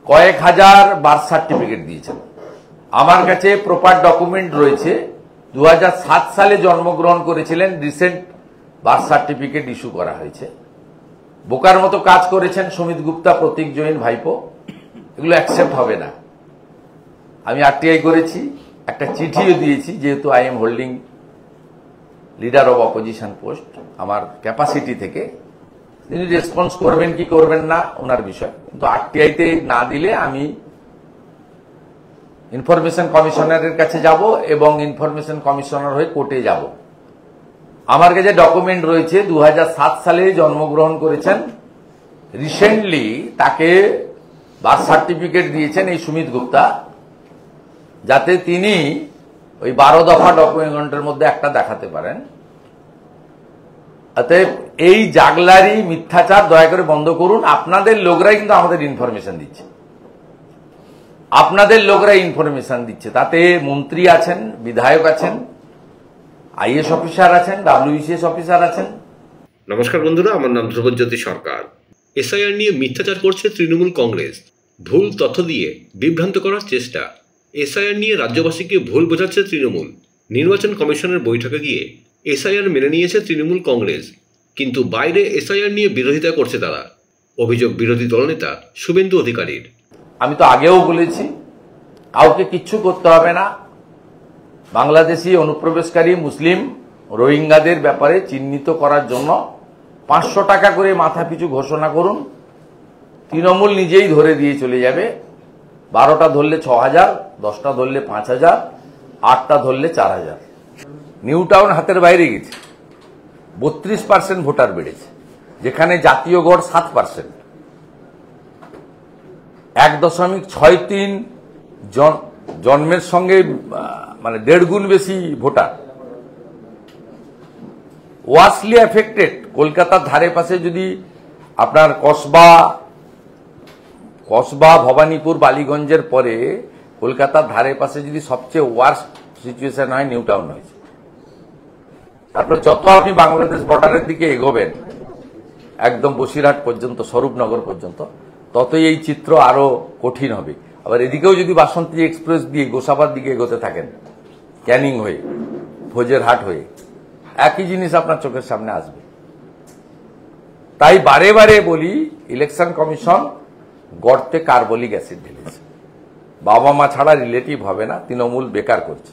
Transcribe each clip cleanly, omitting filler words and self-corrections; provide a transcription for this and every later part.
কয়েক হাজার birth certificate দিয়েছেন। আমার কাছে প্রপার ডকুমেন্ট রয়েছে, 2007 সালে জন্মগ্রহণ করেছিলেন, রিসেন্ট বার্থ সার্টিফিকেট ইস্যু করা হয়েছে। বোকার মতো কাজ করেছেন সুমিত গুপ্তা, প্রতীক জৈন ভাইপো, এগুলো অ্যাকসেপ্ট হবে না। আমি আরটিআই করেছি, একটা চিঠিও দিয়েছি, যেহেতু I am holding leader of opposition post, আমার ক্যাপাসিটি থেকে। তিনি রেসপন্স করবেন কি করবেন না ওনার বিষয়, কিন্তু আরটিআইতে না দিলে আমি ইনফরমেশন কমিশনারের কাছে যাব এবং ইনফরমেশন কমিশনার হয়ে কোর্টে যাব। আমার কাছে ডকুমেন্ট রয়েছে, 2007 সালে জন্মগ্রহণ করেছেন, রিসেন্টলি তাকে বার্থ সার্টিফিকেট দিয়েছেন এই সুমিত গুপ্তা, যাতে তিনি ওই 12 দফা ডকুমেন্টের মধ্যে একটা দেখাতে পারেন। অতএব এই জাগলারি মিথ্যাচার দয়া করে বন্ধ করুন। আপনাদের লোকরাই কিন্তু আমাদের ইনফরমেশন দিচ্ছে, আপনাদের লোকরা ইনফরমেশন দিচ্ছে। তাতে মন্ত্রী আছেন, বিধায়ক আছেন, আইএস অফিসার আছেন, ডাব্লিউবিসিএস অফিসার আছেন। নমস্কার বন্ধুরা, আমার নাম ধ্রুবজ্যোতি সরকার। এসআইআর নিয়ে মিথ্যাচার করছে তৃণমূল কংগ্রেস, ভুল তথ্য দিয়ে বিভ্রান্ত করার চেষ্টা। এসআইআর নিয়ে রাজ্যবাসীকে ভুল বোঝাচ্ছে তৃণমূল। নির্বাচন কমিশনের বৈঠকে গিয়ে এসআইআর মেনে নিয়েছে তৃণমূল কংগ্রেস, কিন্তু বাইরে এসআইআর নিয়ে বিরোধিতা করছে তারা। অভিযোগ বিরোধী দলনেতা শুভেন্দু অধিকারীর। আমি তো আগেও বলেছি, কাউকে কিচ্ছু করতে হবে না। বাংলাদেশি অনুপ্রবেশকারী মুসলিম রোহিঙ্গাদের ব্যাপারে চিহ্নিত করার জন্য 500 টাকা করে মাথা পিছু ঘোষণা করুন, তৃণমূল নিজেই ধরে দিয়ে চলে যাবে। 12টা ধরলে 6000, 10টা ধরলে 5000, 8টা ধরলে 4000। নিউ টাউন হাতের বাইরে গেছে, 32% ভোটার বেড়েছে, যেখানে জাতীয় গড় 7%। 1.63 জন্মের সঙ্গে মানে 1.5 গুণ বেশি ভোটার। ওয়াসলি এফেক্টেড। কলকাতার ধারে পাশে যদি আপনার কসবা, ভবানীপুর, বালিগঞ্জের পরে কলকাতার ধারে পাশে যদি সবচেয়ে ওয়ার্স্ট সিচুয়েশন হয়, নিউ টাউন হয়েছে। তারপরে যত আপনি বাংলাদেশ বর্ডারের দিকে এগোবেন, একদম বসিরহাট পর্যন্ত, স্বরূপনগর পর্যন্ত, ততই এই চিত্র আরো কঠিন হবে। আবার এদিকেও যদি বাসন্তী এক্সপ্রেস দিয়ে গোসাবার দিকে এগোতে থাকেন, ক্যানিং হয়ে, ফৌজেরহাট হয়ে, একই জিনিস আপনার চোখের সামনে আসবে। তাই বারে বারে বলি, ইলেকশন কমিশন গর্তে কার্বলিক অ্যাসিড ঢেলেছে। বাবা মা ছাড়া রিলেটিভ হবে না, তৃণমূল বেকার করছে।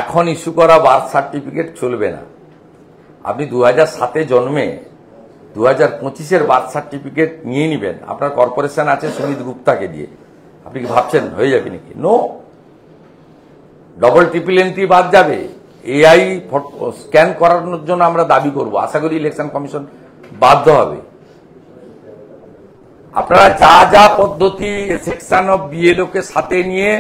এখন ইস্যু করা বার্থ সার্টিফিকেট চলবে না। আপনি 2007-এ জন্মে 2025-এর বার্থ সার্টিফিকেট নিয়ে নিবেন, আপনার কর্পোরেশন আছে সুমিত গুপ্তাকে দিয়ে, আপনি কি ভাবছেন হয়ে যাবে নাকি? নো, ডবল ট্রিপল এন্ট্রি বাদ যাবে। এআই স্ক্যান করানোর জন্য আমরা দাবি করব, আশা করি ইলেকশন কমিশন বাধ্য হবে। আপনারা যা যা পদ্ধতি সেকশন অফ বিএলও কে সাথে নিয়ে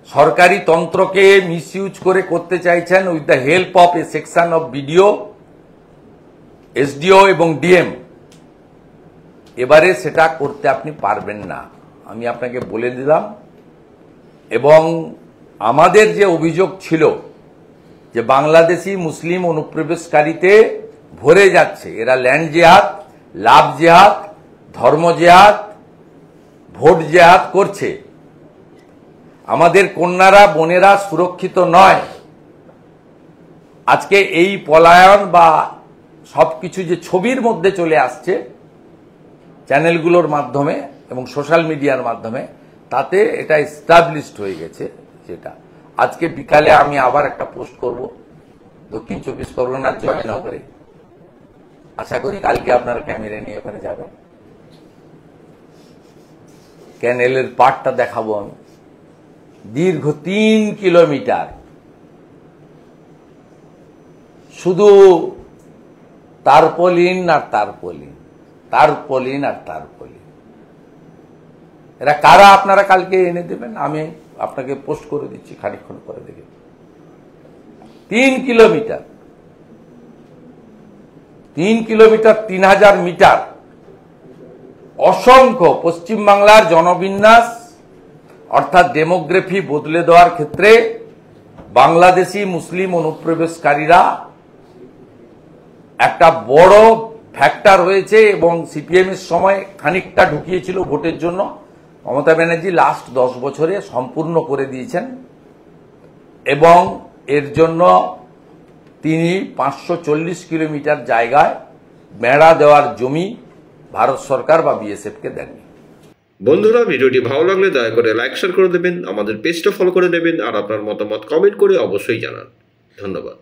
সরকারি তন্ত্রকে মিসইউজ করে করতে চাইছেন, with the help of A section of BDO, SDO এবং ডিএম, এবারে সেটা করতে আপনি পারবেন না, আমি আপনাকে বলে দিলাম। এবং আমাদের যে অভিযোগ ছিল যে বাংলাদেশি মুসলিম অনুপ্রবেশকারীতে ভরে যাচ্ছে, এরা ল্যান্ড জেহাদ, লাভ জেহাদ, ধর্ম জেহাদ, ভোট জেহাদ করছে, আমাদের কন্যারা বোনেরা সুরক্ষিত নয়। আজকে এই পলায়ন বা সবকিছু যে ছবির মধ্যে চলে আসছে চ্যানেলগুলোর মাধ্যমে এবং সোশ্যাল মিডিয়ার মাধ্যমে, তাতে এটা এস্টাবলিশড হয়ে গেছে। যেটা আজকে বিকালে আমি আবার একটা পোস্ট করব দক্ষিণ 24 পরগনার জয়নগরে, আশা করি কালকে আপনারা ক্যামেরা নিয়ে ওখানে যাবেন। ক্যানেলের পার্টটা দেখাবো আমি, দীর্ঘ 3 কিলোমিটার শুধু তারপলিন আর তারপলিন, তারপলিন আর তারপলিন। এরা কারা আপনারা কালকে এনে দেবেন, আমি আপনাকে পোস্ট করে দিচ্ছি খানিকক্ষণ পরে দেখে। 3 কিলোমিটার, 3 কিলোমিটার, 3000 মিটার, অসংখ্য পশ্চিমবাংলার জনবিন্যাস অর্থাৎ ডেমোগ্রাফি বদলে দেওয়ার ক্ষেত্রে বাংলাদেশি মুসলিম অনুপ্রবেশকারীরা একটা বড় ফ্যাক্টর হয়েছে। এবং সিপিএম এর সময় খানিকটা ঢুকিয়েছিল ভোটের জন্য, মমতা ব্যানার্জি লাস্ট 10 বছরে সম্পূর্ণ করে দিয়েছেন এবং এর জন্য তিনি 540 কিলোমিটার জায়গায় বেড়া দেওয়ার জমি ভারত সরকার বা বিএসএফকে দেননি। বন্ধুরা, ভিডিওটি ভালো লাগলে দয়া করে লাইক শেয়ার করে দেবেন, আমাদের পেজটা ফলো করে নেবেন আর আপনার মতামত কমেন্ট করে অবশ্যই জানান। ধন্যবাদ।